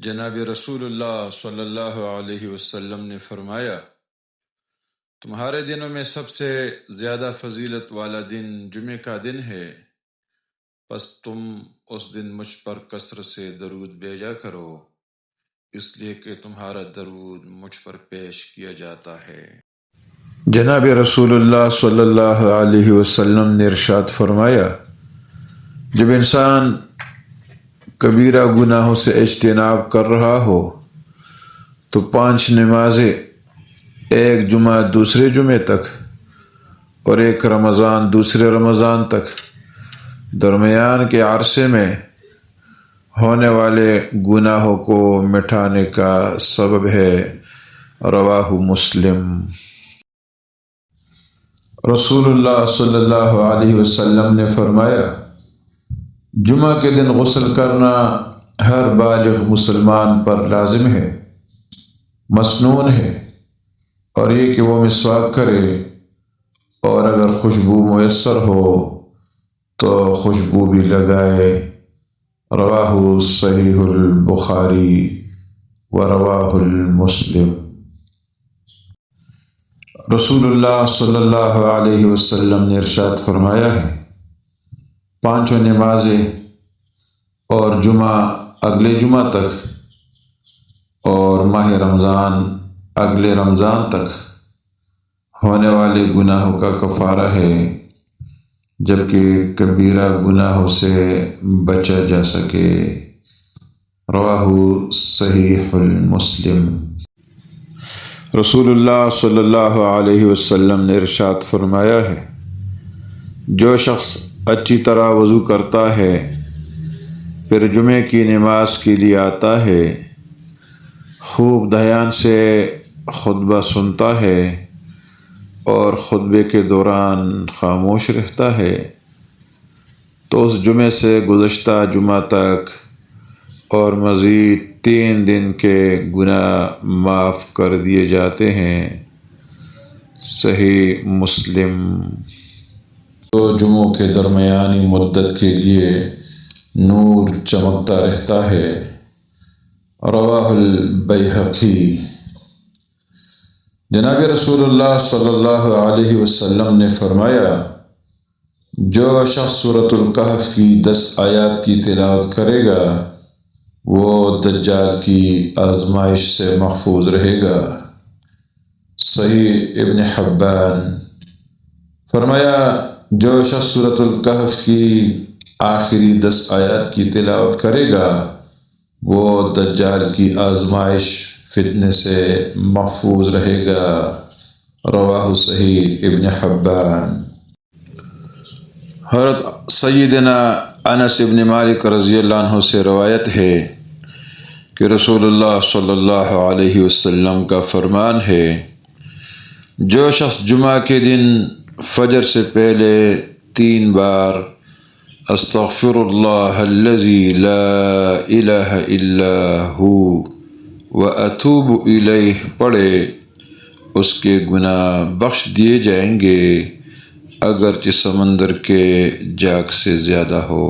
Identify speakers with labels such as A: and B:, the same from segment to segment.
A: جناب رسول اللہ صلی اللہ علیہ وسلم نے فرمایا، تمہارے دنوں میں سب سے زیادہ فضیلت والا دن جمعہ کا دن ہے، پس تم اس دن مجھ پر کثرت سے درود بھیجا کرو، اس لیے کہ تمہارا درود مجھ پر پیش کیا جاتا ہے۔ جناب رسول اللہ صلی اللہ علیہ وسلم نے ارشاد فرمایا، جب انسان کبیرہ گناہوں سے اجتناب کر رہا ہو تو 5 نمازیں، ایک جمعہ دوسرے جمعے تک اور ایک رمضان دوسرے رمضان تک، درمیان کے عرصے میں ہونے والے گناہوں کو مٹانے کا سبب ہے۔ رواہ مسلم۔ رسول اللہ صلی اللہ علیہ وسلم نے فرمایا، جمعہ کے دن غسل کرنا ہر بالغ مسلمان پر لازم ہے، مسنون ہے، اور یہ کہ وہ مسواک کرے، اور اگر خوشبو میسر ہو تو خوشبو بھی لگائے۔ رواہ صحیح البخاری و رواہ المسلم۔ رسول اللہ صلی اللہ علیہ وسلم نے ارشاد فرمایا ہے، 5 نمازیں اور جمعہ اگلے جمعہ تک اور ماہ رمضان اگلے رمضان تک ہونے والے گناہوں کا کفارہ ہے، جبکہ کبیرہ گناہوں سے بچا جا سکے۔ رواہ صحیح المسلم۔ رسول اللہ صلی اللہ علیہ وسلم نے ارشاد فرمایا ہے، جو شخص اچھی طرح وضو کرتا ہے، پھر جمعے کی نماز کے لیے آتا ہے، خوب دھیان سے خطبہ سنتا ہے اور خطبے کے دوران خاموش رہتا ہے، تو اس جمعے سے گزشتہ جمعہ تک اور مزید 3 دن کے گناہ معاف کر دیے جاتے ہیں۔ صحیح مسلم۔ تو جمعوں کے درمیانی مدت کے لیے نور چمکتا رہتا ہے۔ رواہ البیہقی۔ جناب رسول اللہ صلی اللہ علیہ وسلم نے فرمایا، جو شخص سورۃ الکہف کی 10 آیات کی تلاوت کرے گا وہ دجال کی آزمائش سے محفوظ رہے گا۔ صحیح ابن حبان۔ فرمایا، جو شخص سورۃ الکہف کی آخری 10 آیات کی تلاوت کرے گا وہ دجال کی آزمائش فتنے سے محفوظ رہے گا۔ رواہ صحیح ابن حبان۔ حضرت سیدنا انس بن مالک رضی اللہ عنہ سے روایت ہے کہ رسول اللہ صلی اللہ علیہ وسلم کا فرمان ہے، جو شخص جمعہ کے دن فجر سے پہلے 3 بار استغفر اللہ الذی لا الہ الا ہو واتوب الیہ پڑھے، اس کے گناہ بخش دیے جائیں گے، اگرچہ سمندر کے جاگ سے زیادہ ہو۔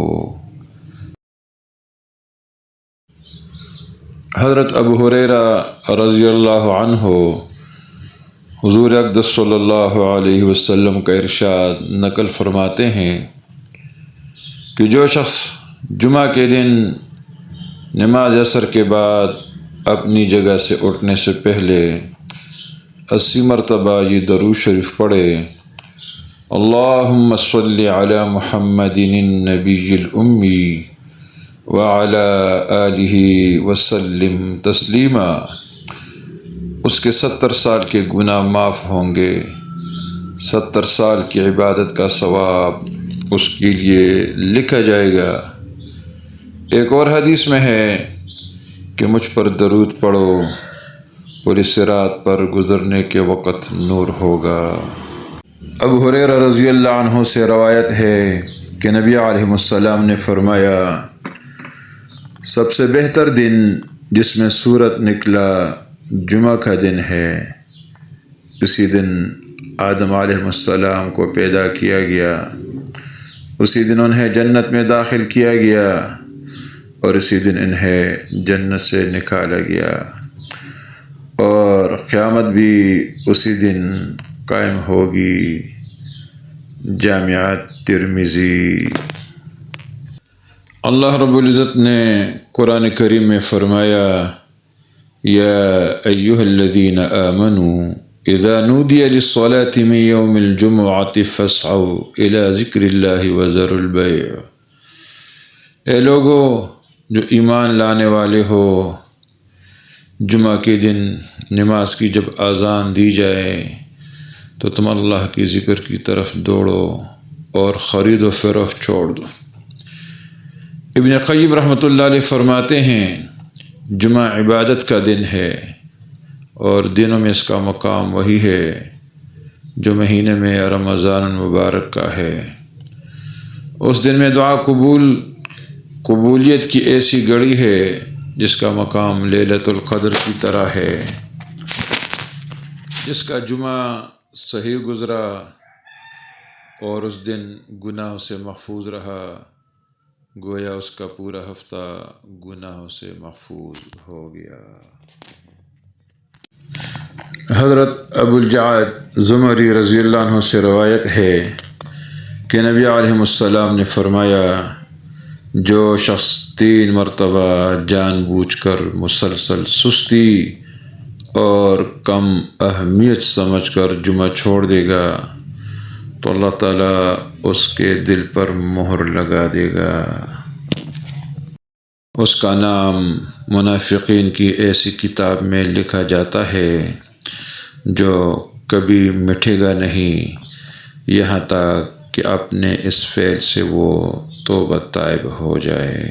A: حضرت ابو ہریرہ رضی اللہ عنہ حضور اقدس صلی اللہ علیہ وسلم کا ارشاد نقل فرماتے ہیں کہ جو شخص جمعہ کے دن نماز عصر کے بعد اپنی جگہ سے اٹھنے سے پہلے 80 مرتبہ یہ درود شریف پڑھے، اللہم صلی علی محمد النبی الامی وعلی آلہ وسلم تسلیما، اس کے 70 سال کے گناہ معاف ہوں گے، 70 سال کی عبادت کا ثواب اس کے لیے لکھا جائے گا۔ ایک اور حدیث میں ہے کہ مجھ پر درود پڑھو، پورے صراط پر گزرنے کے وقت نور ہوگا۔ ابو ہریرہ رضی اللہ عنہ سے روایت ہے کہ نبی علیہ السلام نے فرمایا، سب سے بہتر دن جس میں سورج نکلا جمعہ کا دن ہے۔ اسی دن آدم علیہ السلام کو پیدا کیا گیا، اسی دن انہیں جنت میں داخل کیا گیا، اور اسی دن انہیں جنت سے نکالا گیا، اور قیامت بھی اسی دن قائم ہوگی۔ جامعہ ترمذی۔ اللہ رب العزت نے قرآن کریم میں فرمایا، یا ایہا الذین آمنوا اذا نودی للصلاة من یوم الجمعة فاسعوا الی ذکر اللہ وذروا البیع۔ اے لوگو جو ایمان لانے والے ہو، جمعہ کے دن نماز کی جب اذان دی جائے تو تم اللہ کی ذکر کی طرف دوڑو اور خرید و فروخت چھوڑ دو۔ ابن قیم رحمۃ اللہ علیہ فرماتے ہیں، جمعہ عبادت کا دن ہے، اور دنوں میں اس کا مقام وہی ہے جو مہینے میں رمضان المبارک کا ہے۔ اس دن میں دعا قبولیت کی ایسی گھڑی ہے جس کا مقام لیلۃ القدر کی طرح ہے۔ جس کا جمعہ صحیح گزرا اور اس دن گناہوں سے محفوظ رہا، گویا اس کا پورا ہفتہ گناہوں سے محفوظ ہو گیا۔ حضرت ابو الجعد زمری رضی اللہ عنہ سے روایت ہے کہ نبی علیہ السلام نے فرمایا، جو شخص 3 مرتبہ جان بوجھ کر مسلسل سستی اور کم اہمیت سمجھ کر جمعہ چھوڑ دے گا تو اللہ تعالیٰ اس کے دل پر مہر لگا دے گا۔ اس کا نام منافقین کی ایسی کتاب میں لکھا جاتا ہے جو کبھی مٹے گا نہیں، یہاں تک کہ اپنے اس فعل سے وہ توبہ تائب ہو جائے۔